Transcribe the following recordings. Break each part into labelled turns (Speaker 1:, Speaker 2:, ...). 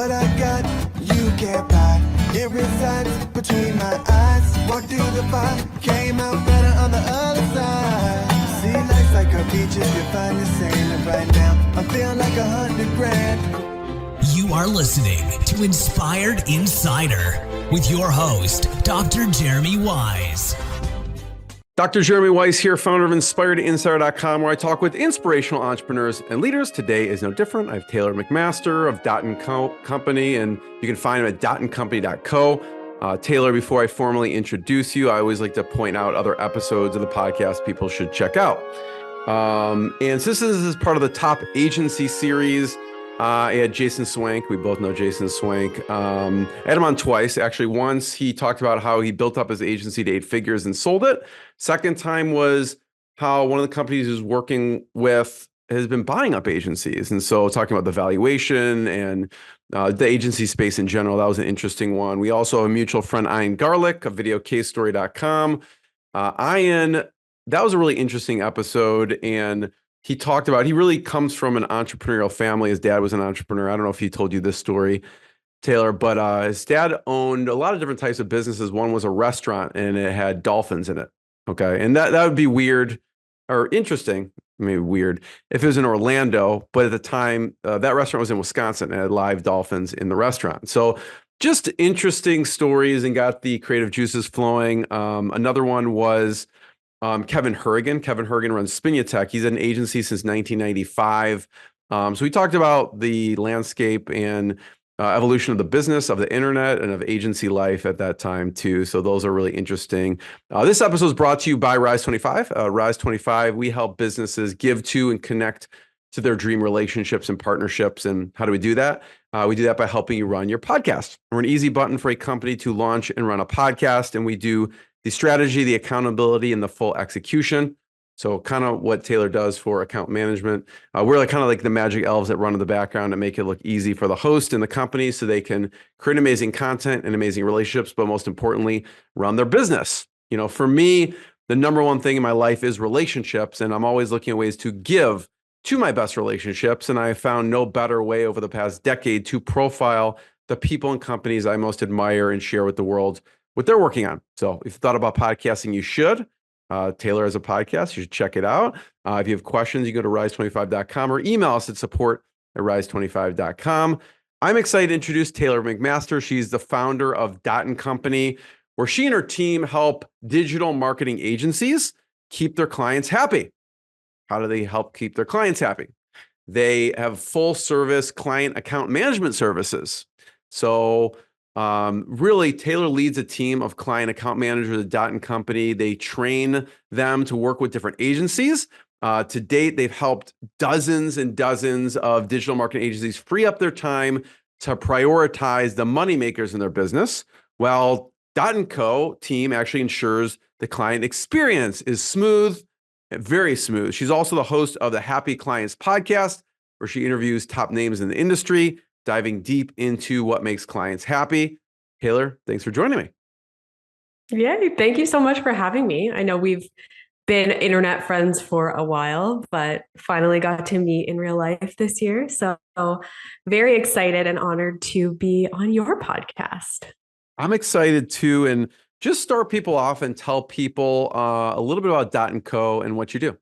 Speaker 1: What I got, you can't buy. It resides between my eyes. Walked through the fire, came out better on the other side. See, life's like a beach if you find the sand. And right now, I'm feeling like 100 grand.
Speaker 2: You are listening to Inspired Insider with your host, Dr. Jeremy Wise.
Speaker 3: Dr. Jeremy Weiss here, founder of InspiredInsider.com, where I talk with inspirational entrepreneurs and leaders. Today is no different. I have Taylor McMaster of Dot & Company, and you can find him at dotandcompany.co. Taylor, before I formally introduce you, I always like to point out other episodes of the podcast people should check out. And since this is part of the Top Agency series, I had Jason Swank. We both know Jason Swank. I had him on twice. Actually, once he talked about how he built up his agency to 8 figures and sold it. Second time was how one of the companies he's working with has been buying up agencies. And so talking about the valuation and the agency space in general, that was an interesting one. We also have a mutual friend, Ian Garlick of videocasestory.com. Ian, that was a really interesting episode. And he talked about, he really comes from an entrepreneurial family. His dad was an entrepreneur. I don't know if he told you this story, Taylor, but his dad owned a lot of different types of businesses. One was a restaurant and it had dolphins in it. Okay. And that would be weird or interesting, maybe weird if it was in Orlando, but at the time that restaurant was in Wisconsin and had live dolphins in the restaurant. So just interesting stories and got the creative juices flowing. Another one was Kevin Hurrigan. Kevin Hurrigan runs Spinutech. He's an agency since 1995. So we talked about the landscape and evolution of the business, of the internet, and of agency life at that time too. So those are really interesting. This episode is brought to you by Rise 25. Rise 25, we help businesses give to and connect to their dream relationships and partnerships. And how do we do that? We do that by helping you run your podcast. We're an easy button for a company to launch and run a podcast. And we do the strategy, the accountability, and the full execution. So kind of what Taylor does for account management. We're like kind of like the magic elves that run in the background and make it look easy for the host and the company so they can create amazing content and amazing relationships, but most importantly, run their business. You know, for me, the number one thing in my life is relationships, and I'm always looking at ways to give to my best relationships. And I found no better way over the past decade to profile the people and companies I most admire and share with the world what they're working on. So if you've thought about podcasting, you should. Taylor has a podcast. You should check it out. If you have questions, you go to rise25.com or email us at support@rise25.com. I'm excited to introduce Taylor McMaster. She's the founder of Dot & Company, where she and her team help digital marketing agencies keep their clients happy. How do they help keep their clients happy? They have full service client account management services. So really, Taylor leads a team of client account managers at Dot & Company. They train them to work with different agencies. To date, they've helped dozens and dozens of digital marketing agencies free up their time to prioritize the money makers in their business, while Dot & Co. team actually ensures the client experience is smooth, very smooth. She's also the host of the Happy Clients podcast, where she interviews top names in the industry, diving deep into what makes clients happy. Taylor, thanks for joining me.
Speaker 4: Yeah, thank you so much for having me. I know we've been internet friends for a while, but finally got to meet in real life this year. So very excited and honored to be on your podcast.
Speaker 3: I'm excited too. And just start people off and tell people a little bit about Dot & Co. and what you do.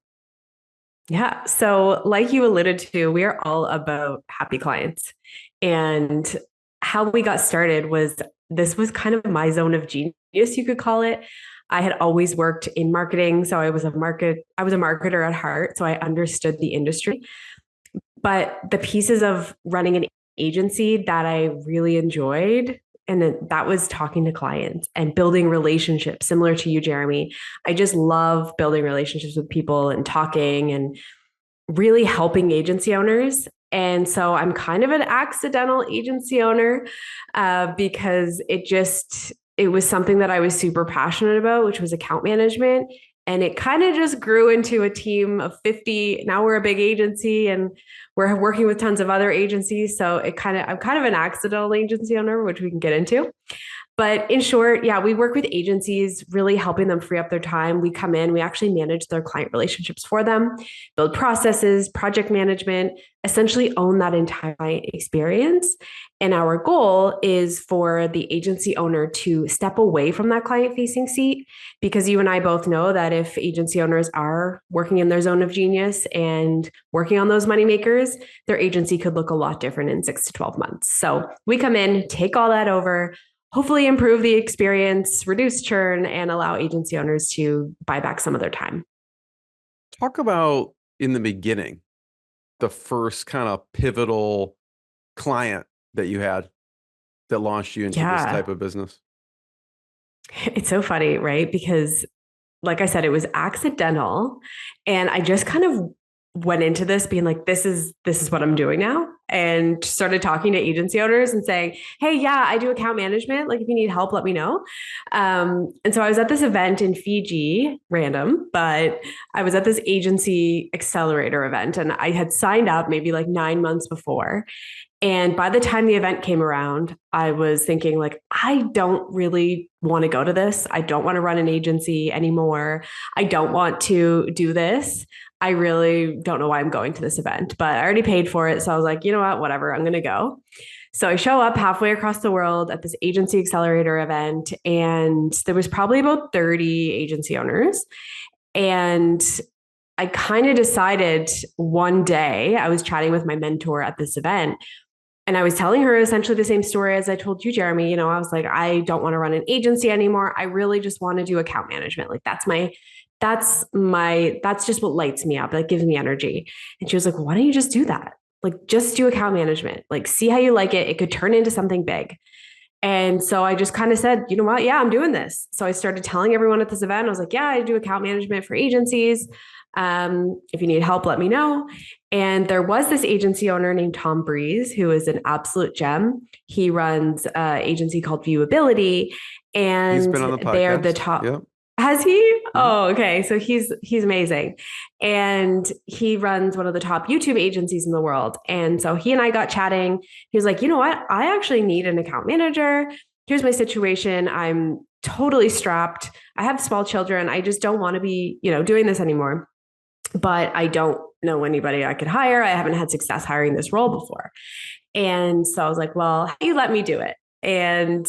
Speaker 4: Yeah. So like you alluded to, we are all about happy clients. And how we got started was, this was kind of my zone of genius, you could call it. I had always worked in marketing. So I was a marketer at heart. So I understood the industry. But the pieces of running an agency that I really enjoyed, and that was talking to clients and building relationships, similar to you, Jeremy. I just love building relationships with people and talking and really helping agency owners. And so I'm kind of an accidental agency owner because it was something that I was super passionate about, which was account management. And it kind of just grew into a team of 50. Now we're a big agency and we're working with tons of other agencies. So I'm kind of an accidental agency owner, which we can get into. But in short, yeah, we work with agencies, really helping them free up their time. We come in, we actually manage their client relationships for them, build processes, project management, essentially own that entire experience. And our goal is for the agency owner to step away from that client facing seat, because you and I both know that if agency owners are working in their zone of genius and working on those money makers, their agency could look a lot different in 6 to 12 months. So we come in, take all that over, hopefully improve the experience, reduce churn, and allow agency owners to buy back some of their time.
Speaker 3: Talk about in the beginning, the first kind of pivotal client that you had that launched you into this type of business.
Speaker 4: It's so funny, right? Because like I said, it was accidental. And I just kind of went into this being like, this is what I'm doing now. And started talking to agency owners and saying, hey, yeah, I do account management. Like if you need help, let me know. And so I was at this event in Fiji, random, but I was at this agency accelerator event and I had signed up maybe like 9 months before. And by the time the event came around, I was thinking like, I don't really want to go to this. I don't want to run an agency anymore. I don't want to do this. I really don't know why I'm going to this event, but I already paid for it. So I was like, you know what, whatever, I'm going to go. So I show up halfway across the world at this agency accelerator event, and there was probably about 30 agency owners. And I kind of decided one day, I was chatting with my mentor at this event, and I was telling her essentially the same story as I told you, Jeremy. You know, I was like, I don't want to run an agency anymore. I really just want to do account management. Like that's just what lights me up. That gives me energy. And she was like, why don't you just do that? Like, just do account management. Like, see how you like it. It could turn into something big. And so I just kind of said, you know what? Yeah, I'm doing this. So I started telling everyone at this event, I was like, yeah, I do account management for agencies. If you need help, let me know. And there was this agency owner named Tom Breeze, who is an absolute gem. He runs an agency called Viewability, and
Speaker 3: he's been on the podcast.
Speaker 4: They're the top. Yep. Has he? Mm-hmm. Oh, okay. So he's amazing. And he runs one of the top YouTube agencies in the world. And so he and I got chatting. He was like, you know what? I actually need an account manager. Here's my situation. I'm totally strapped. I have small children. I just don't want to be, doing this anymore. But I don't know anybody I could hire. I haven't had success hiring this role before. And so I was like, well, you let me do it. And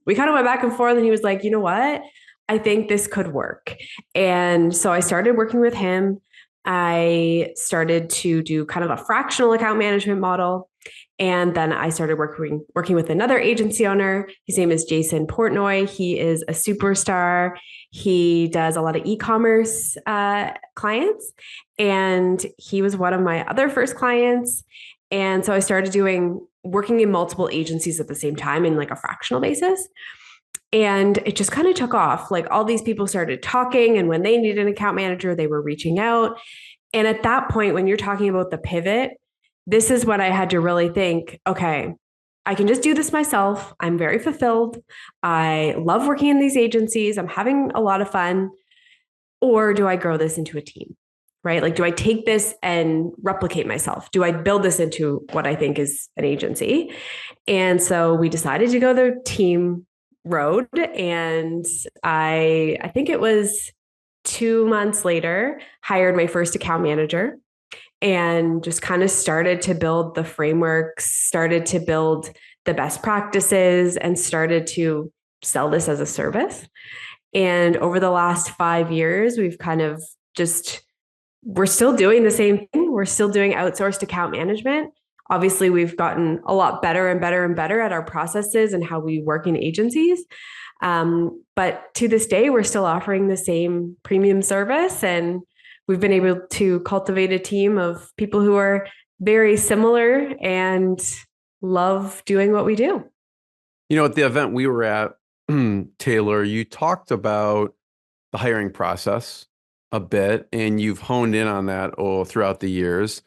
Speaker 4: we kind of went back and forth, and he was like, you know what? I think this could work. And so I started working with him. I started to do kind of a fractional account management model. And then I started working with another agency owner. His name is Jason Portnoy. He is a superstar. He does a lot of e-commerce clients. And he was one of my other first clients. And so I started working in multiple agencies at the same time in like a fractional basis. And it just kind of took off. Like all these people started talking, and when they needed an account manager, they were reaching out. And at that point, when you're talking about the pivot, this is when I had to really think, okay, I can just do this myself. I'm very fulfilled. I love working in these agencies. I'm having a lot of fun. Or do I grow this into a team, right? Like, do I take this and replicate myself? Do I build this into what I think is an agency? And so we decided to go the team road. And I think it was 2 months later, hired my first account manager and just kind of started to build the frameworks, started to build the best practices, and started to sell this as a service. And over the last 5 years, we've kind of we're still doing the same thing. We're still doing outsourced account management. Obviously, we've gotten a lot better and better and better at our processes and how we work in agencies. But to this day, we're still offering the same premium service. And we've been able to cultivate a team of people who are very similar and love doing what we do.
Speaker 3: At the event we were at, Taylor, you talked about the hiring process a bit, and you've honed in on that throughout the years.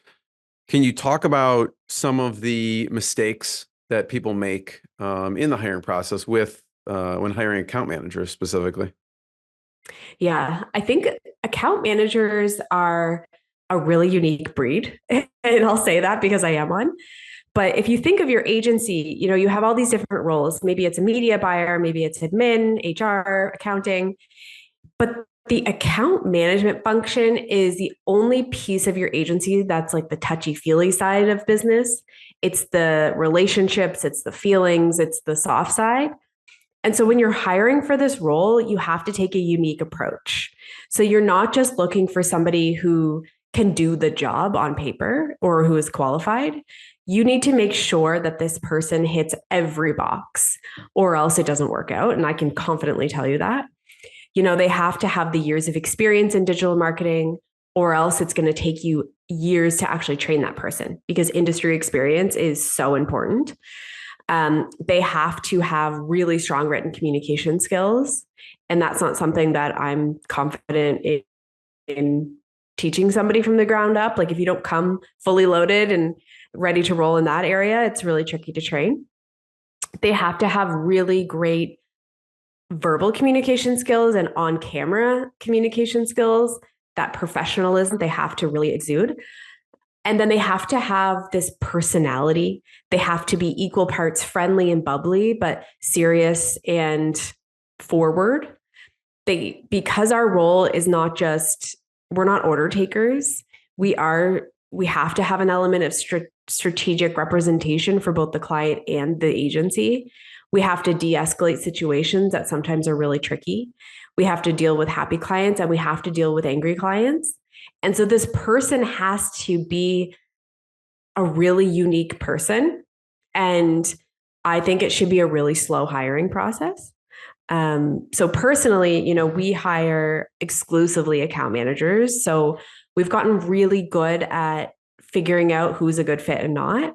Speaker 3: Can you talk about some of the mistakes that people make in the hiring process when hiring account managers specifically?
Speaker 4: Yeah, I think account managers are a really unique breed. And I'll say that because I am one. But if you think of your agency, you have all these different roles. Maybe it's a media buyer, maybe it's admin, HR, accounting. But the account management function is the only piece of your agency that's like the touchy-feely side of business. It's the relationships, it's the feelings, it's the soft side. And so when you're hiring for this role, you have to take a unique approach. So you're not just looking for somebody who can do the job on paper or who is qualified. You need to make sure that this person hits every box, or else it doesn't work out. And I can confidently tell you that. They have to have the years of experience in digital marketing, or else it's going to take you years to actually train that person, because industry experience is so important. They have to have really strong written communication skills. And that's not something that I'm confident in teaching somebody from the ground up. Like if you don't come fully loaded and ready to roll in that area, it's really tricky to train. They have to have really great verbal communication skills and on-camera communication skills. That professionalism they have to really exude. And then they have to have this personality. They have to be equal parts friendly and bubbly, but serious and forward. Because our role is not just, we're not order takers. We have to have an element of strategic representation for both the client and the agency. We have to de-escalate situations that sometimes are really tricky. We have to deal with happy clients and we have to deal with angry clients. And so this person has to be a really unique person. And I think it should be a really slow hiring process. So personally, we hire exclusively account managers. So we've gotten really good at figuring out who's a good fit and not.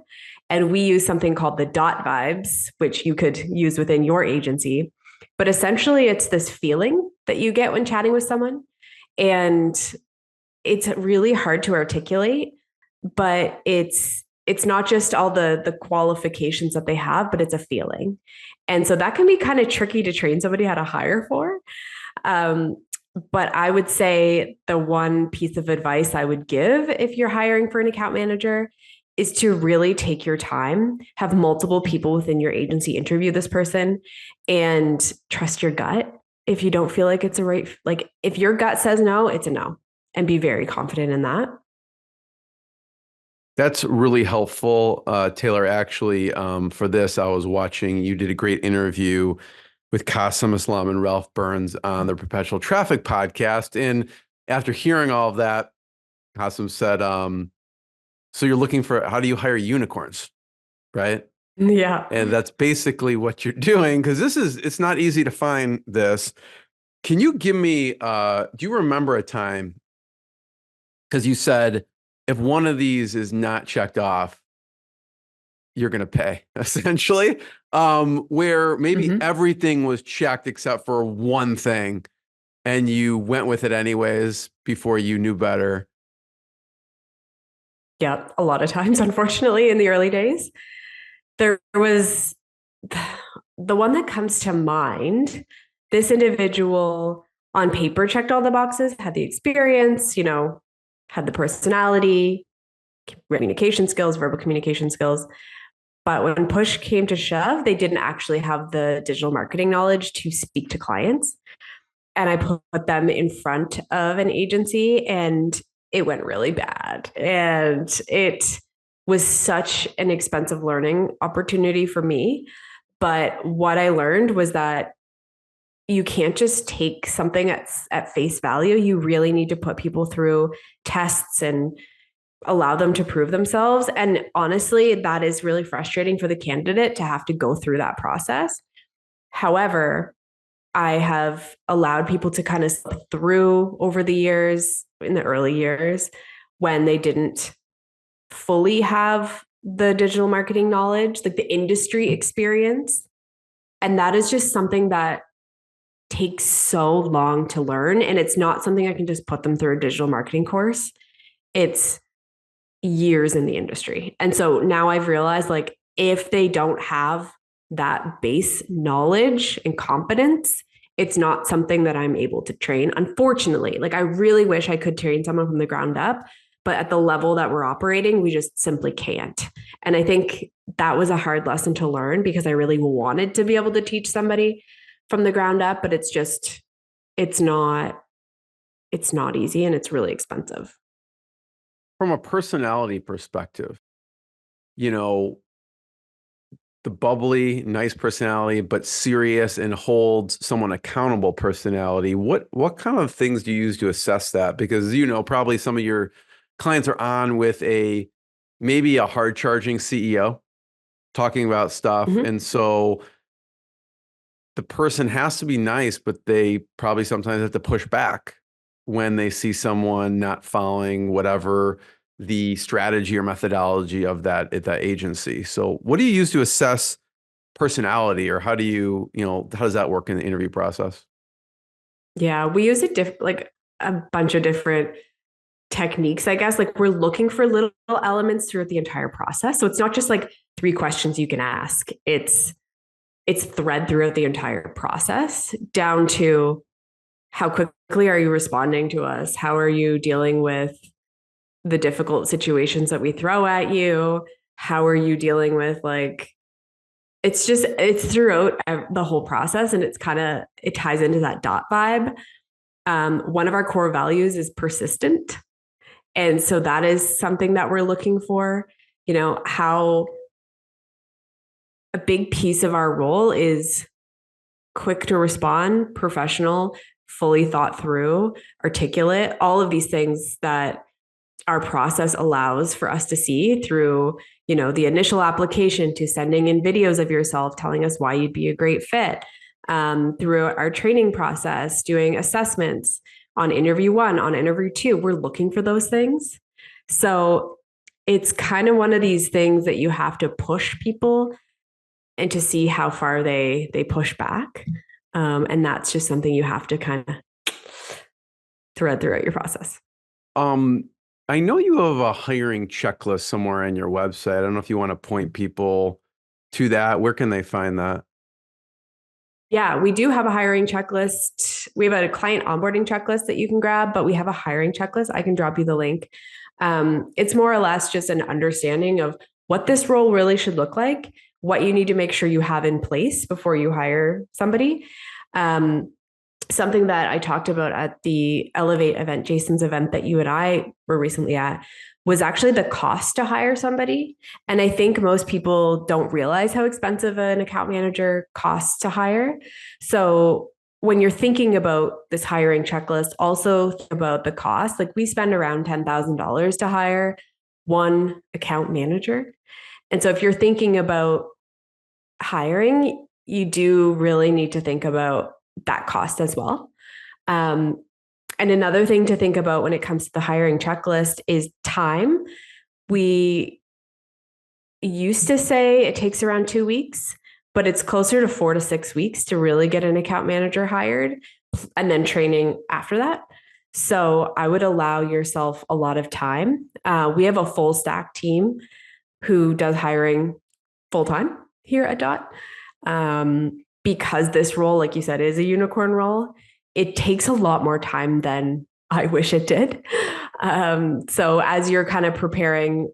Speaker 4: And we use something called the DOT vibes, which you could use within your agency. But essentially, it's this feeling that you get when chatting with someone. And it's really hard to articulate, but it's not just all the qualifications that they have, but it's a feeling. And so that can be kind of tricky to train somebody how to hire for. But I would say the one piece of advice I would give if you're hiring for an account manager is to really take your time, have multiple people within your agency interview this person, and trust your gut. If you don't feel like it's if your gut says no, it's a no, and be very confident in that.
Speaker 3: That's really helpful, Taylor. Actually, for this, I was watching, you did a great interview with Qasim Islam and Ralph Burns on the Perpetual Traffic podcast. And after hearing all of that, Qasim said, so you're looking for, how do you hire unicorns, right?
Speaker 4: Yeah.
Speaker 3: And that's basically what you're doing, because it's not easy to find this. Can you give me, do you remember a time, because you said, if one of these is not checked off, you're going to pay, essentially, where maybe everything was checked except for one thing, and you went with it anyways before you knew better?
Speaker 4: Yeah, a lot of times, unfortunately, in the early days. There was the one that comes to mind. This individual on paper checked all the boxes, had the experience, had the personality, communication skills, verbal communication skills. But when push came to shove, they didn't actually have the digital marketing knowledge to speak to clients. And I put them in front of an agency and it went really bad. And it was such an expensive learning opportunity for me. But what I learned was that you can't just take something at face value. You really need to put people through tests and allow them to prove themselves. And honestly, that is really frustrating for the candidate to have to go through that process. However, I have allowed people to kind of slip through over the years, in the early years, when they didn't fully have the digital marketing knowledge, like the industry experience. And that is just something that takes so long to learn. And it's not something I can just put them through a digital marketing course. It's years in the industry. And so now I've realized, like, if they don't have that base knowledge and competence, it's not something that I'm able to train. Unfortunately, like, I really wish I could train someone from the ground up, but at the level that we're operating, we just simply can't. And I think that was a hard lesson to learn because I really wanted to be able to teach somebody from the ground up, but it's not easy and it's really expensive.
Speaker 3: From a personality perspective, you know, the bubbly, nice personality, but serious and holds someone accountable personality. What kind of things do you use to assess that? Because, you know, probably some of your clients are on with maybe a hard charging CEO talking about stuff.
Speaker 4: Mm-hmm.
Speaker 3: And so the person has to be nice, but they probably sometimes have to push back when they see someone not following whatever the strategy or methodology of that agency. So what do you use to assess personality, or how do how does that work in the interview process?
Speaker 4: Yeah, we use like a bunch of different techniques, I guess. Like we're looking for little elements throughout the entire process. So it's not just like 3 questions you can ask. It's thread throughout the entire process, down to how quickly are you responding to us? How are you dealing with the difficult situations that we throw at you? How are you dealing with it's throughout the whole process, and it ties into that dot vibe. One of our core values is persistent. And so that is something that we're looking for, how a big piece of our role is quick to respond, professional, fully thought through, articulate, all of these things that our process allows for us to see through, the initial application to sending in videos of yourself, telling us why you'd be a great fit, through our training process, doing assessments on interview 1, on interview 2, we're looking for those things. So it's kind of one of these things that you have to push people and to see how far they push back. And that's just something you have to kind of thread throughout your process.
Speaker 3: I know you have a hiring checklist somewhere on your website. I don't know if you want to point people to that. Where can they find that?
Speaker 4: Yeah, we do have a hiring checklist. We have a client onboarding checklist that you can grab, but we have a hiring checklist. I can drop you the link. It's more or less just an understanding of what this role really should look like, what you need to make sure you have in place before you hire somebody. Something that I talked about at the Elevate event, Jason's event that you and I were recently at, was actually the cost to hire somebody. And I think most people don't realize how expensive an account manager costs to hire. So when you're thinking about this hiring checklist, also think about the cost. Like we spend around $10,000 to hire one account manager. And so if you're thinking about hiring, you do really need to think about that cost as well. And another thing to think about when it comes to the hiring checklist is time. We used to say it takes around 2 weeks, but it's closer to 4 to 6 weeks to really get an account manager hired, and then training after that. So I would allow yourself a lot of time. We have a full stack team who does hiring full time here at DOT. Because this role, like you said, is a unicorn role, it takes a lot more time than I wish it did. So as you're kind of preparing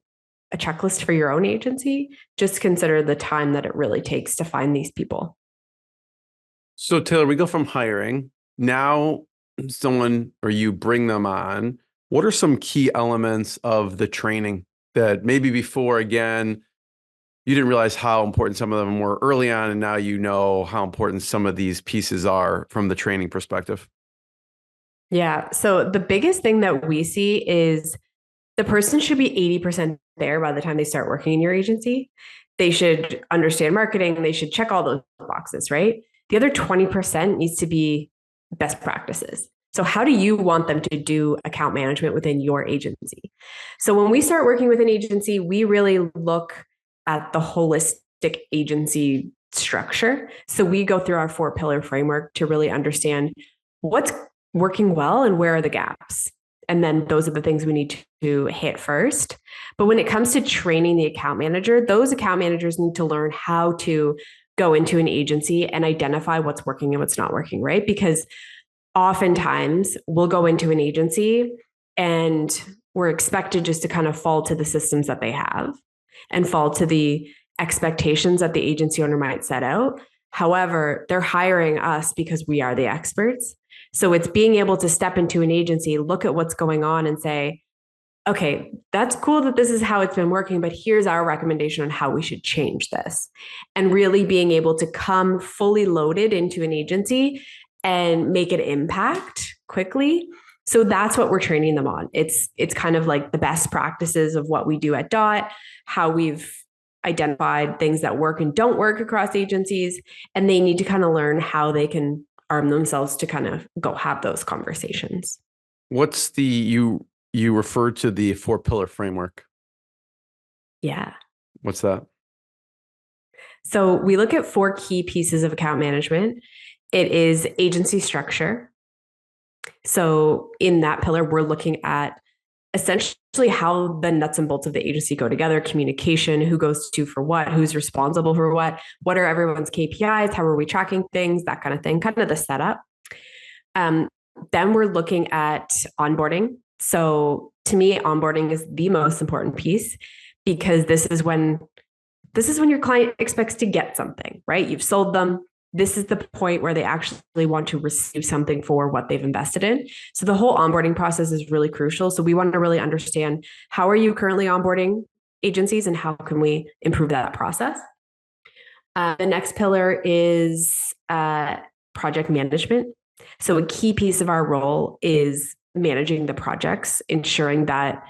Speaker 4: a checklist for your own agency, just consider the time that it really takes to find these people.
Speaker 3: So Taylor, we go from hiring. Now someone or you bring them on. What are some key elements of the training that maybe before, again, you didn't realize how important some of them were early on, and now you know how important some of these pieces are from the training perspective?
Speaker 4: Yeah. So the biggest thing that we see is the person should be 80% there by the time they start working in your agency. They should understand marketing. They should check all those boxes, right? The other 20% needs to be best practices. So how do you want them to do account management within your agency? So when we start working with an agency, we really look at the holistic agency structure. So we go through our 4-pillar framework to really understand what's working well and where are the gaps. And then those are the things we need to hit first. But when it comes to training the account manager, those account managers need to learn how to go into an agency and identify what's working and what's not working, right? Because oftentimes we'll go into an agency and we're expected just to kind of fall to the systems that they have and fall to the expectations that the agency owner might set out. However, they're hiring us because we are the experts. So it's being able to step into an agency, look at what's going on and say, okay, that's cool that this is how it's been working, but here's our recommendation on how we should change this. And really being able to come fully loaded into an agency and make an impact quickly. So that's what we're training them on. It's kind of like the best practices of what we do at DOT, how we've identified things that work and don't work across agencies, and they need to kind of learn how they can arm themselves to kind of go have those conversations.
Speaker 3: What's you referred to the 4-pillar framework.
Speaker 4: Yeah.
Speaker 3: What's that?
Speaker 4: So we look at 4 key pieces of account management. It is agency structure. So in that pillar, we're looking at essentially how the nuts and bolts of the agency go together, communication, who goes to for what, who's responsible for what are everyone's KPIs, how are we tracking things, that kind of thing, kind of the setup. Then we're looking at onboarding. So to me, onboarding is the most important piece because this is when your client expects to get something, right? You've sold them. This is the point where they actually want to receive something for what they've invested in. So the whole onboarding process is really crucial. So we want to really understand, how are you currently onboarding agencies and how can we improve that process? The next pillar is project management. So a key piece of our role is managing the projects, ensuring that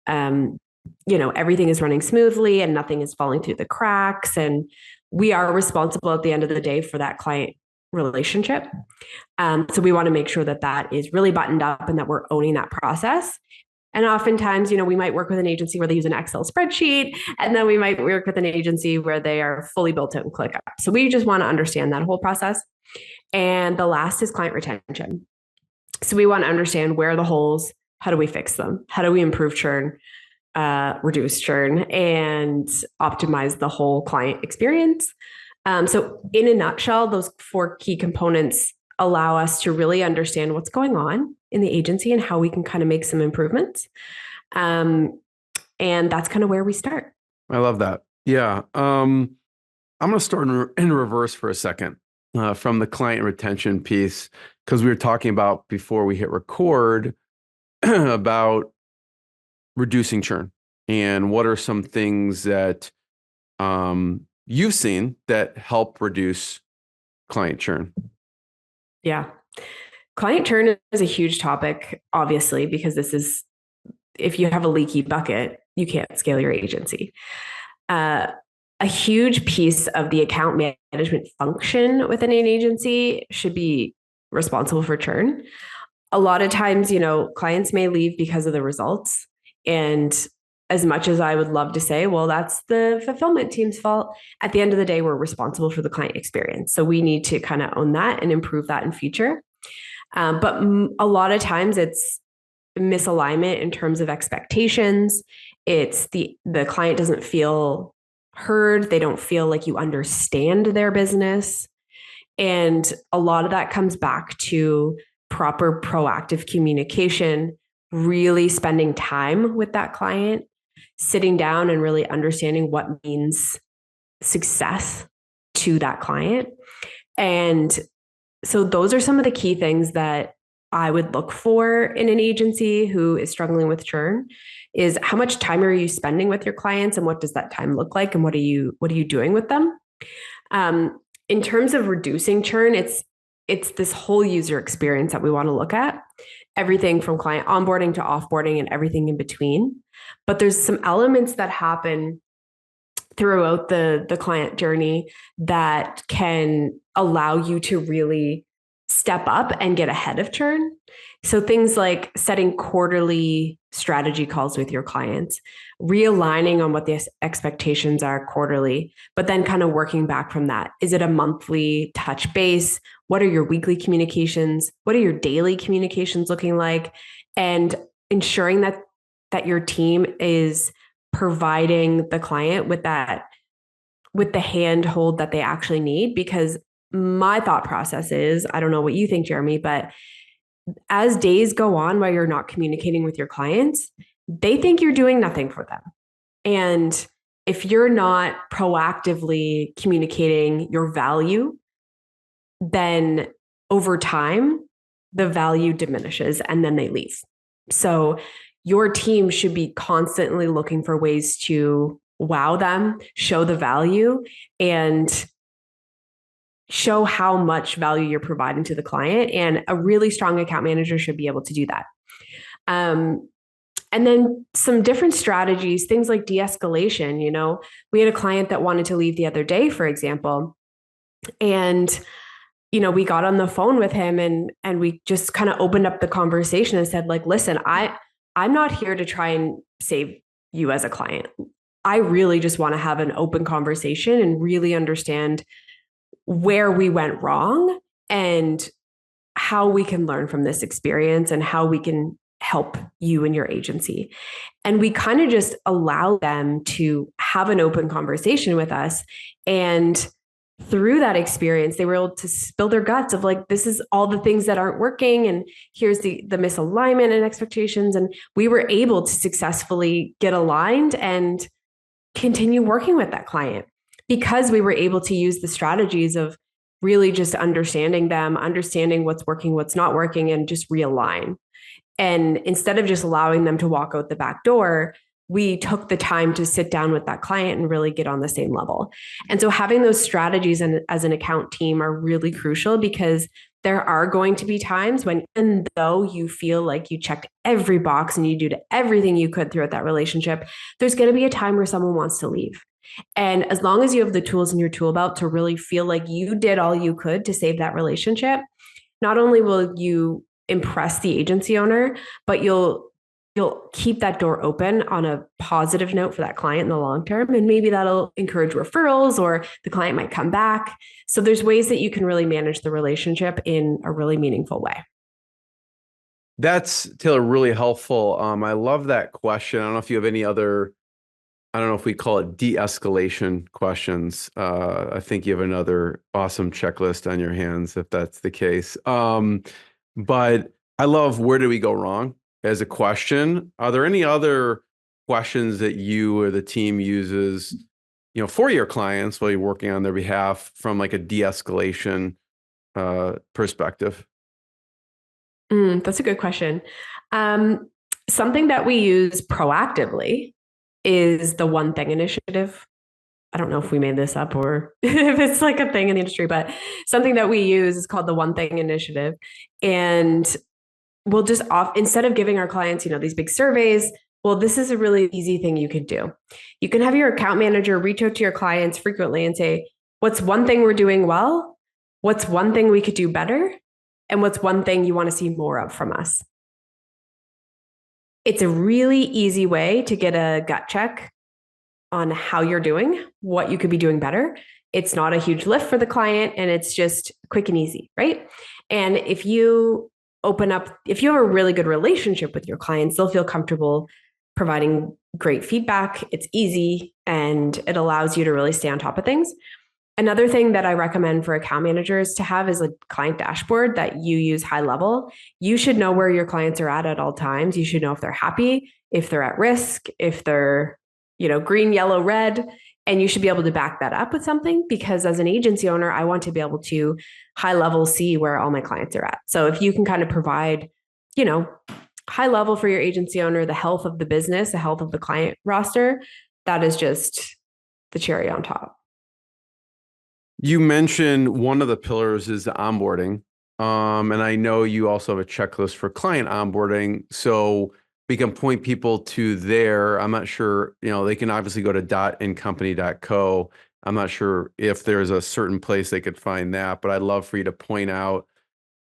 Speaker 4: everything is running smoothly and nothing is falling through the cracks. And we are responsible at the end of the day for that client relationship. So we want to make sure that that is really buttoned up and that we're owning that process. And oftentimes, we might work with an agency where they use an Excel spreadsheet, and then we might work with an agency where they are fully built out and ClickUp. So we just want to understand that whole process. And the last is client retention. So we want to understand where are the holes, how do we fix them? How do we improve churn, reduce churn, and optimize the whole client experience? So in a nutshell, those 4 key components allow us to really understand what's going on in the agency and how we can kind of make some improvements. And that's kind of where we start.
Speaker 3: I love that. Yeah. I'm going to start in reverse for a second from the client retention piece, because we were talking about before we hit record about reducing churn and what are some things that you've seen that help reduce client churn.
Speaker 4: Yeah. Client churn is a huge topic, obviously, because if you have a leaky bucket, you can't scale your agency. A huge piece of the account management function within an agency should be responsible for churn. A lot of times, clients may leave because of the results. And as much as I would love to say, well, that's the fulfillment team's fault, at the end of the day, we're responsible for the client experience. So we need to kind of own that and improve that in future. But a lot of times it's misalignment in terms of expectations. It's the client doesn't feel heard. They don't feel like you understand their business. And a lot of that comes back to proper proactive communication, really spending time with that client, sitting down and really understanding what means success to that client. And so those are some of the key things that I would look for in an agency who is struggling with churn. Is how much time are you spending with your clients, and what does that time look like, and what are you doing with them? In terms of reducing churn, it's this whole user experience that we want to look at, everything from client onboarding to offboarding and everything in between. But there's some elements that happen throughout the client journey that can allow you to really step up and get ahead of churn. So things like setting quarterly strategy calls with your clients, realigning on what the expectations are quarterly, but then kind of working back from that. Is it a monthly touch base? What are your weekly communications? What are your daily communications looking like? And ensuring that your team is providing the client with the handhold that they actually need. Because my thought process is, I don't know what you think, Jeremy, but as days go on while you're not communicating with your clients, they think you're doing nothing for them. And if you're not proactively communicating your value, then over time, the value diminishes and then they leave. So your team should be constantly looking for ways to wow them, show the value, and show how much value you're providing to the client. And a really strong account manager should be able to do that. And then some different strategies, things like de-escalation. We had a client that wanted to leave the other day, for example, and we got on the phone with him and we just kind of opened up the conversation and said, like, listen, I'm not here to try and save you as a client. I really just want to have an open conversation and really understand where we went wrong and how we can learn from this experience and how we can help you and your agency. And we kind of just allow them to have an open conversation with us. And through that experience, they were able to spill their guts of like, this is all the things that aren't working. And here's the misalignment and expectations. And we were able to successfully get aligned and continue working with that client because we were able to use the strategies of really just understanding them, understanding what's working, what's not working, and just realign. And instead of just allowing them to walk out the back door, we took the time to sit down with that client and really get on the same level. And so having those strategies as an account team are really crucial because there are going to be times when, even though you feel like you checked every box and you did everything you could throughout that relationship, there's going to be a time where someone wants to leave. And as long as you have the tools in your tool belt to really feel like you did all you could to save that relationship, not only will you impress the agency owner, but you'll keep that door open on a positive note for that client in the long term. And maybe that'll encourage referrals or the client might come back. So there's ways that you can really manage the relationship in a really meaningful way.
Speaker 3: That's, Taylor, really helpful. I love that question. I don't know if you have any other, I don't know if we call it de-escalation questions. I think you have another awesome checklist on your hands if that's the case. But I love, where do we go wrong as a question. Are there any other questions that you or the team uses, for your clients while you're working on their behalf from like a de-escalation perspective?
Speaker 4: That's a good question. Something that we use proactively is the one thing initiative. I don't know if we made this up or if it's like a thing in the industry, but something that we use is called the one thing initiative. And we'll just instead of giving our clients, these big surveys, well, this is a really easy thing you could do. You can have your account manager reach out to your clients frequently and say, what's one thing we're doing well? What's one thing we could do better? And what's one thing you want to see more of from us? It's a really easy way to get a gut check on how you're doing, what you could be doing better. It's not a huge lift for the client and it's just quick and easy, right? And if you have a really good relationship with your clients, they'll feel comfortable providing great feedback. It's easy and it allows you to really stay on top of things. Another thing that I recommend for account managers to have is a client dashboard that you use high level. You should know where your clients are at all times. You should know if they're happy, if they're at risk, if they're, green, yellow, red, and you should be able to back that up with something because as an agency owner, I want to be able to high level see where all my clients are at. So if you can kind of provide, high level for your agency owner, the health of the business, the health of the client roster, that is just the cherry on top.
Speaker 3: You mentioned one of the pillars is the onboarding. And I know you also have a checklist for client onboarding. So we can point people to there. I'm not sure, they can obviously go to .andcompany.co. I'm not sure if there's a certain place they could find that, but I'd love for you to point out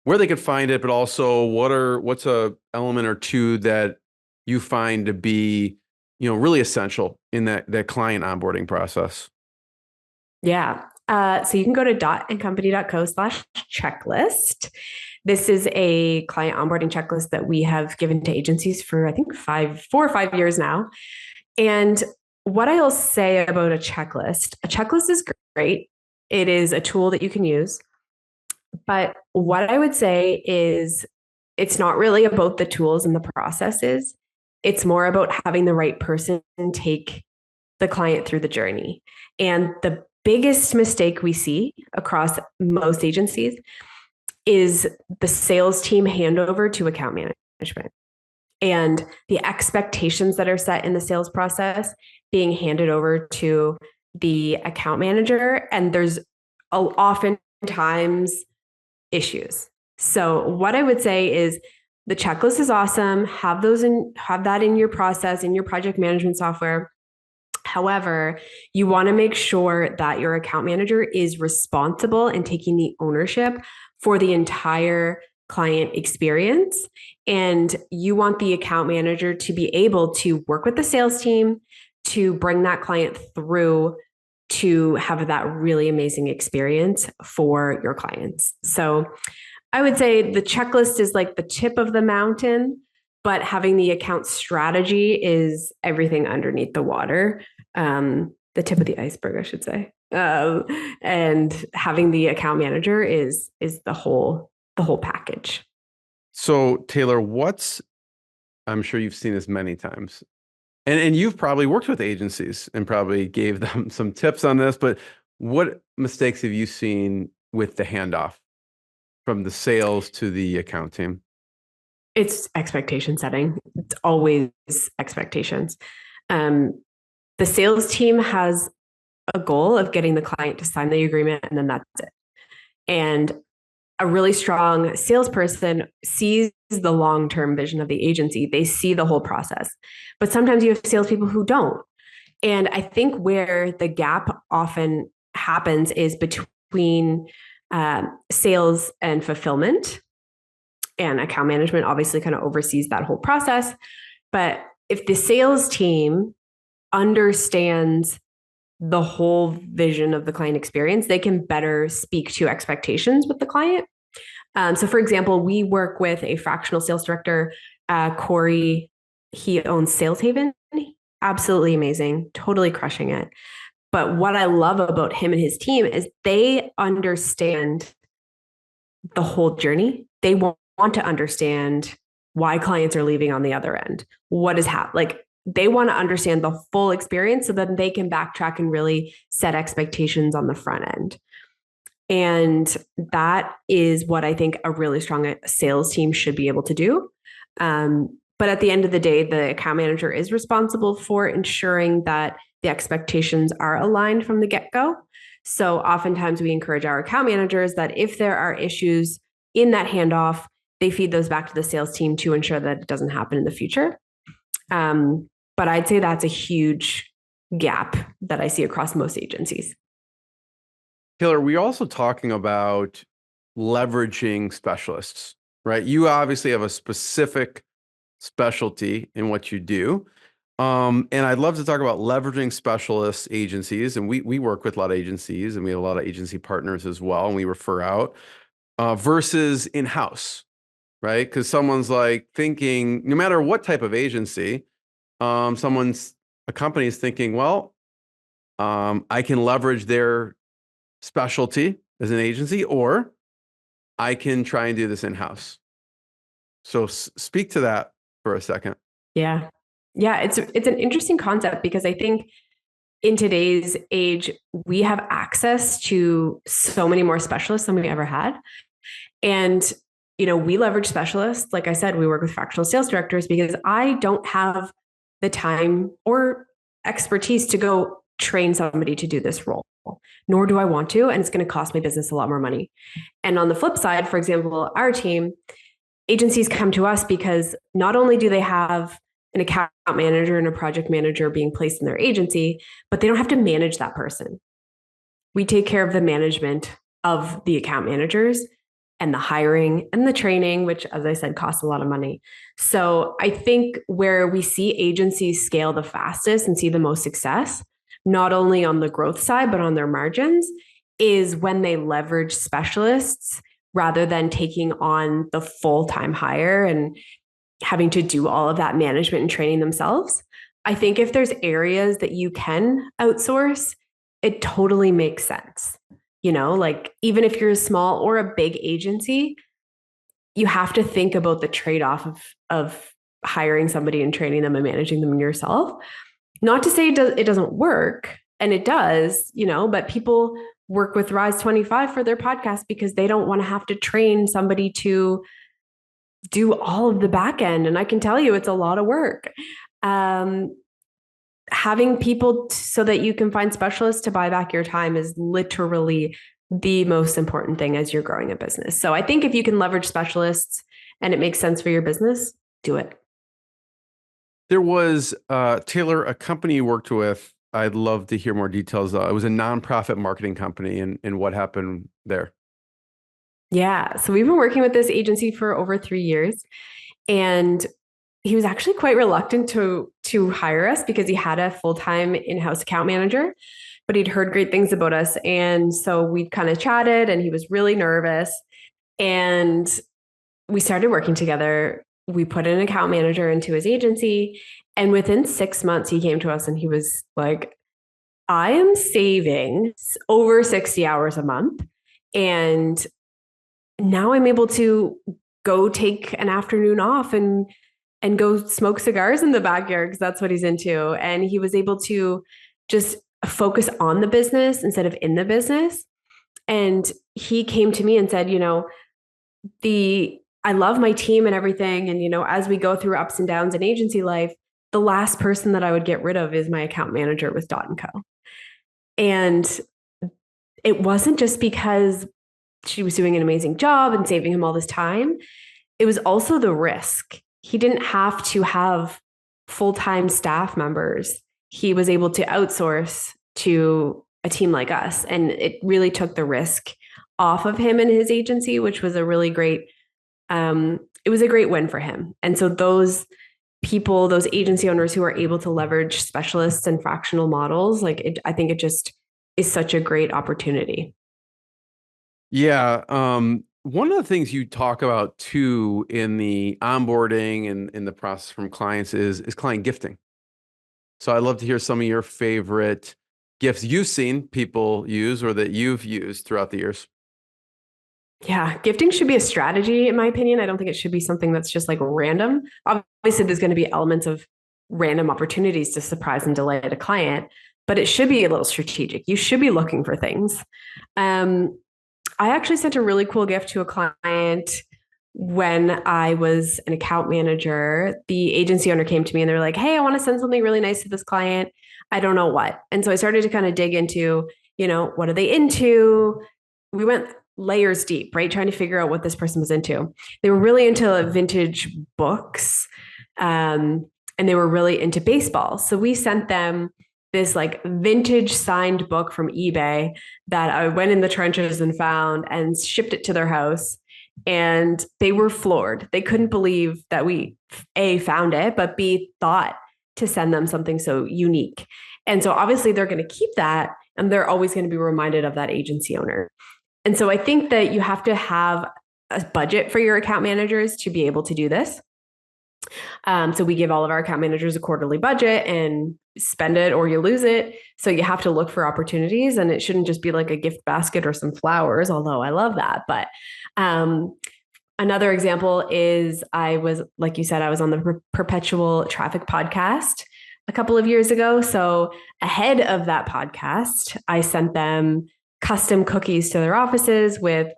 Speaker 3: where they could find it, but also what's a element or two that you find to be, really essential in that client onboarding process.
Speaker 4: Yeah. So you can go to .andcompany.co/checklist. This is a client onboarding checklist that we have given to agencies for, I think, 4 or 5 years now. And what I'll say about a checklist is great. It is a tool that you can use. But what I would say is it's not really about the tools and the processes. It's more about having the right person take the client through the journey. And the biggest mistake we see across most agencies is the sales team handover to account management and the expectations that are set in the sales process being handed over to the account manager. And there's oftentimes issues. So what I would say is the checklist is awesome. Have that in your process, in your project management software. However, you want to make sure that your account manager is responsible and taking the ownership for the entire client experience. And you want the account manager to be able to work with the sales team to bring that client through to have that really amazing experience for your clients. So I would say the checklist is like the tip of the mountain, but having the account strategy is everything underneath the water, the tip of the iceberg, I should say. And having the account manager is the whole package.
Speaker 3: So Taylor, I'm sure you've seen this many times, and you've probably worked with agencies and probably gave them some tips on this, but what mistakes have you seen with the handoff from the sales to the account team?
Speaker 4: It's expectation setting. It's always expectations. The sales team has a goal of getting the client to sign the agreement, and then that's it. And a really strong salesperson sees the long-term vision of the agency. They see the whole process. But sometimes you have salespeople who don't. And I think where the gap often happens is between sales and fulfillment. And account management obviously kind of oversees that whole process. But if the sales team understands the whole vision of the client experience, they can better speak to expectations with the client. So for example, we work with a fractional sales director, Corey. He owns Sales Haven. Absolutely amazing, totally crushing it. But what I love about him and his team is they understand the whole journey. They want to understand why clients are leaving on the other end. What is happening? Like they want to understand the full experience so that they can backtrack and really set expectations on the front end. And that is what I think a really strong sales team should be able to do. But at the end of the day, the account manager is responsible for ensuring that the expectations are aligned from the get-go. So oftentimes we encourage our account managers that if there are issues in that handoff, they feed those back to the sales team to ensure that it doesn't happen in the future. But I'd say that's a huge gap that I see across most agencies.
Speaker 3: Taylor, we're also talking about leveraging specialists, right? You obviously have a specific specialty in what you do. And I'd love to talk about leveraging specialists, agencies, and we work with a lot of agencies and we have a lot of agency partners as well, and we refer out versus in-house, right? Because someone's like thinking, no matter what type of agency, a company is thinking, well, I can leverage their specialty as an agency, or I can try and do this in-house. So speak to that for a second.
Speaker 4: Yeah. It's an interesting concept because I think in today's age, we have access to so many more specialists than we ever had. And, we leverage specialists. Like I said, we work with fractional sales directors because I don't have the time or expertise to go train somebody to do this role, nor do I want to. And it's going to cost my business a lot more money. And on the flip side, for example, our team, agencies come to us because not only do they have an account manager and a project manager being placed in their agency, but they don't have to manage that person. We take care of the management of the account managers and the hiring and the training, which, as I said, costs a lot of money. So I think where we see agencies scale the fastest and see the most success, not only on the growth side, but on their margins, is when they leverage specialists rather than taking on the full-time hire and having to do all of that management and training themselves. I think if there's areas that you can outsource, it totally makes sense. Like even if you're a small or a big agency, you have to think about the trade-off of hiring somebody and training them and managing them yourself. Not to say it doesn't work, and it does, but people work with Rise 25 for their podcast because they don't want to have to train somebody to do all of the back end. And I can tell you it's a lot of work. Having people so that you can find specialists to buy back your time is literally the most important thing as you're growing a business. So I think if you can leverage specialists and it makes sense for your business, do it.
Speaker 3: There was, Taylor, a company you worked with. I'd love to hear more details. It was a nonprofit marketing company, and what happened there?
Speaker 4: Yeah. So we've been working with this agency for over 3 years, and he was actually quite reluctant to hire us because he had a full-time in-house account manager, but he'd heard great things about us. And so we kind of chatted, and he was really nervous, and we started working together. We put an account manager into his agency, and within 6 months, he came to us and he was like, I am saving over 60 hours a month. And now I'm able to go take an afternoon off and go smoke cigars in the backyard because that's what he's into. And he was able to just focus on the business instead of in the business. And he came to me and said, I love my team and everything. And, as we go through ups and downs in agency life, the last person that I would get rid of is my account manager with Dot & Co. And it wasn't just because she was doing an amazing job and saving him all this time. It was also the risk. He didn't have to have full-time staff members. He was able to outsource to a team like us. And it really took the risk off of him and his agency, which was a really great, it was a great win for him. And so those people, those agency owners who are able to leverage specialists and fractional models, I think it just is such a great opportunity.
Speaker 3: Yeah. One of the things you talk about too in the onboarding and in the process from clients is client gifting. So I'd love to hear some of your favorite gifts you've seen people use or that you've used throughout the years.
Speaker 4: Yeah, gifting should be a strategy, in my opinion. I don't think it should be something that's just like random. Obviously, there's going to be elements of random opportunities to surprise and delight a client, but it should be a little strategic. You should be looking for things. I actually sent a really cool gift to a client when I was an account manager. The agency owner came to me and they were like, hey, I want to send something really nice to this client. I don't know what. And so I started to kind of dig into, what are they into? We went layers deep, right? Trying to figure out what this person was into. They were really into vintage books, and they were really into baseball. So we sent them this vintage signed book from eBay that I went in the trenches and found and shipped it to their house. And they were floored. They couldn't believe that we A, found it, but B, thought to send them something so unique. And so obviously they're going to keep that, and they're always going to be reminded of that agency owner. And so I think that you have to have a budget for your account managers to be able to do this. So we give all of our account managers a quarterly budget, and spend it or you lose it. So you have to look for opportunities, and it shouldn't just be like a gift basket or some flowers, although I love that. But another example is like you said, I was on the Perpetual Traffic podcast a couple of years ago. So ahead of that podcast, I sent them custom cookies to their offices with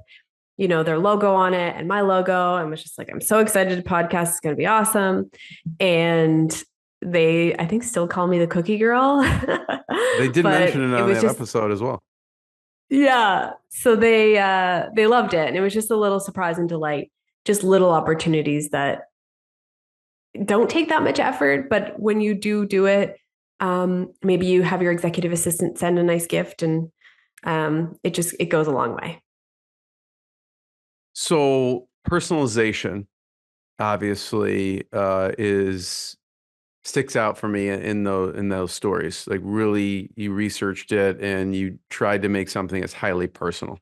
Speaker 4: their logo on it and my logo, and was just like, I'm so excited. The podcast is going to be awesome. And they, I think, still call me the cookie girl.
Speaker 3: They did mention it on that episode as well.
Speaker 4: Yeah. So they loved it. And it was just a little surprise and delight, just little opportunities that don't take that much effort. But when you do it, maybe you have your executive assistant send a nice gift, and it goes a long way.
Speaker 3: So personalization obviously sticks out for me in those stories. Like, really, you researched it and you tried to make something that's highly personal.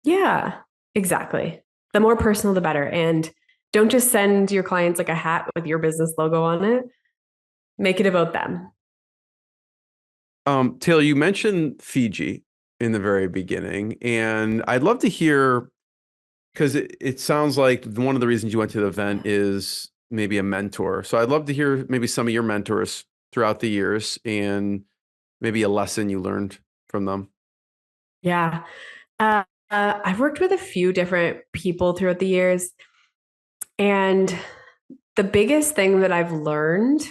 Speaker 4: Yeah, exactly. The more personal, the better. And don't just send your clients a hat with your business logo on it. Make it about them.
Speaker 3: Taylor, you mentioned Fiji in the very beginning, and I'd love to hear, because it sounds like one of the reasons you went to the event is maybe a mentor. So I'd love to hear maybe some of your mentors throughout the years and maybe a lesson you learned from them.
Speaker 4: Yeah. I've worked with a few different people throughout the years. And the biggest thing that I've learned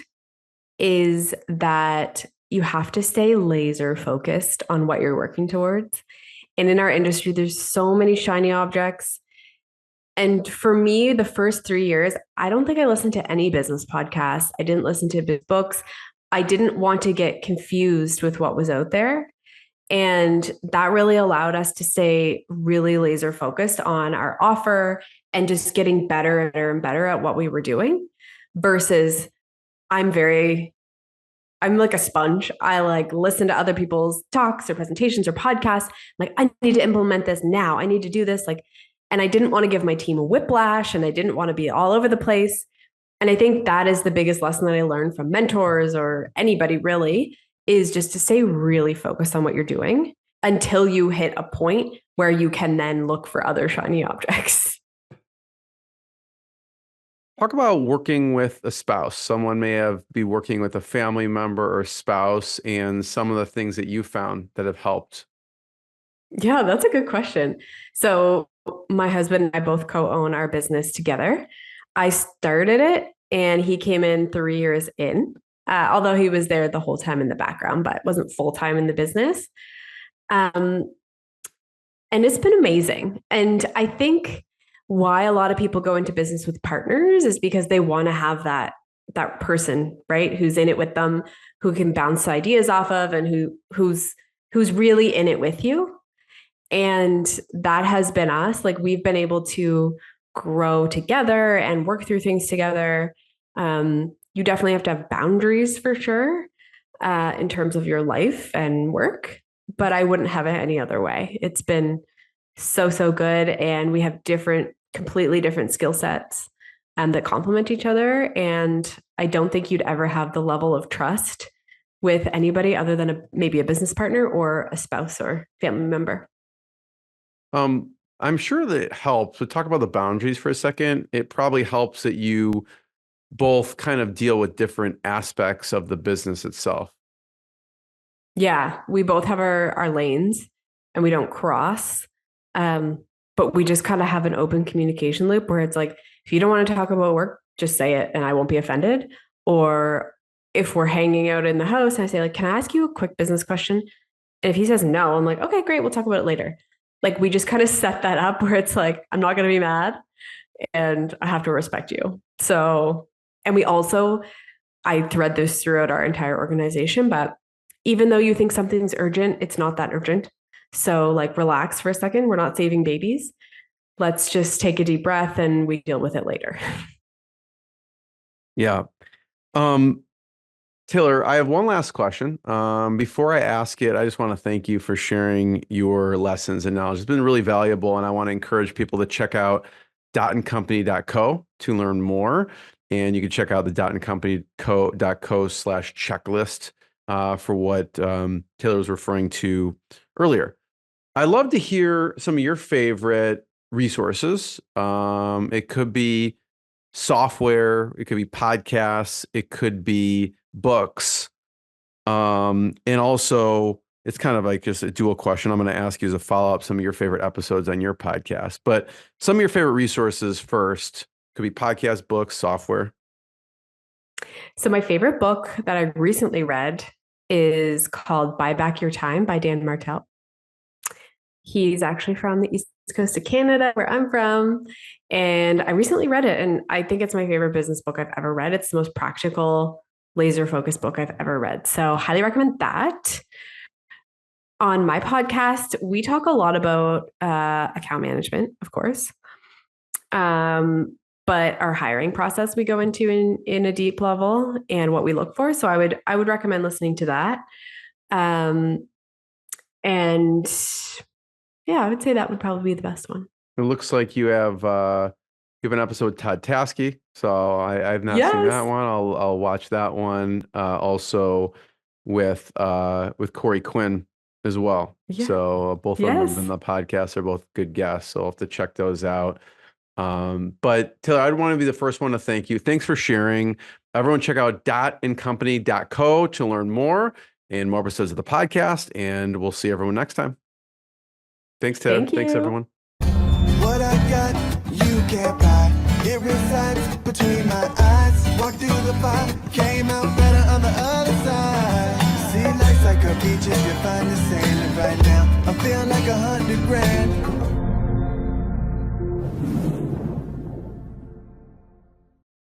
Speaker 4: is that you have to stay laser focused on what you're working towards. And in our industry, there's so many shiny objects. And for me, the first 3 years, I don't think I listened to any business podcasts. I didn't listen to books. I didn't want to get confused with what was out there. And that really allowed us to stay really laser focused on our offer and just getting better and better and better at what we were doing versus I'm very, I'm like a sponge. I like listen to other people's talks or presentations or podcasts. Like, I need to implement this now. I need to do this. Like, and I didn't want to give my team a whiplash and I didn't want to be all over the place. And I think that is the biggest lesson that I learned from mentors or anybody really is just to stay really focused on what you're doing until you hit a point where you can then look for other shiny objects.
Speaker 3: Talk about working with a spouse. Someone may have be working with a family member or spouse and some of the things that you found that have helped.
Speaker 4: Yeah, that's a good question. So my husband and I both co-own our business together. I started it and he came in 3 years in, although he was there the whole time in the background, but wasn't full-time in the business. Um, and it's been amazing. And I think why a lot of people go into business with partners is because they want to have that person, right, who's in it with them, who can bounce ideas off of, and who's really in it with you. And that has been us. Like, we've been able to grow together and work through things together. You definitely have to have boundaries for sure, in terms of your life and work, but I wouldn't have it any other way. It's been so good. And we have completely different skill sets that complement each other. And I don't think you'd ever have the level of trust with anybody other than maybe a business partner or a spouse or family member.
Speaker 3: I'm sure that it helps. But talk about the boundaries for a second. It probably helps that you both kind of deal with different aspects of the business itself.
Speaker 4: Yeah, we both have our lanes and we don't cross. But we just kind of have an open communication loop where it's like, if you don't want to talk about work, just say it and I won't be offended. Or if we're hanging out in the house, I say, like, can I ask you a quick business question? And if he says no, I'm like, okay, great, we'll talk about it later. Like, we just kind of set that up where it's like, I'm not going to be mad and I have to respect you. So, and I thread this throughout our entire organization, but even though you think something's urgent, it's not that urgent. So, like, relax for a second. We're not saving babies. Let's just take a deep breath and we deal with it later.
Speaker 3: Yeah. Taylor, I have one last question. Before I ask it, I just want to thank you for sharing your lessons and knowledge. It's been really valuable, and I want to encourage people to check out dotandcompany.co to learn more. And you can check out the dotandcompany.co/checklist for what Taylor was referring to earlier. I'd love to hear some of your favorite resources. It could be software, it could be podcasts, it could be books. And also, it's kind of like just a dual question. I'm going to ask you as a follow-up some of your favorite episodes on your podcast, but some of your favorite resources first. Could be podcast, books, software.
Speaker 4: So, my favorite book that I recently read is called Buy Back Your Time by Dan Martell. He's actually from the East Coast of Canada, where I'm from. And I recently read it, and I think it's my favorite business book I've ever read. It's the most practical, laser-focused book I've ever read. So highly recommend that. On my podcast, we talk a lot about account management, of course. But our hiring process we go into in a deep level and what we look for. So I would recommend listening to that. And yeah, I would say that would probably be the best one.
Speaker 3: It looks like you have an episode with Todd Tasky, so I've not seen that one. I'll watch that one. Also with Corey Quinn as well. Yeah. So both of them in the podcast are both good guests. So I'll have to check those out. But Taylor, I'd want to be the first one to thank you. Thanks for sharing. Everyone check out dotandcompany.co to learn more and more episodes of the podcast. And we'll see everyone next time. Thanks, Taylor.
Speaker 4: Thank you.
Speaker 3: Thanks, everyone.
Speaker 1: What I got, you can't buy. It resides between my eyes. Walked through the fire, came out better on the other side. See, life's like a beach if you find the sand. And right now, I'm feeling like 100 grand.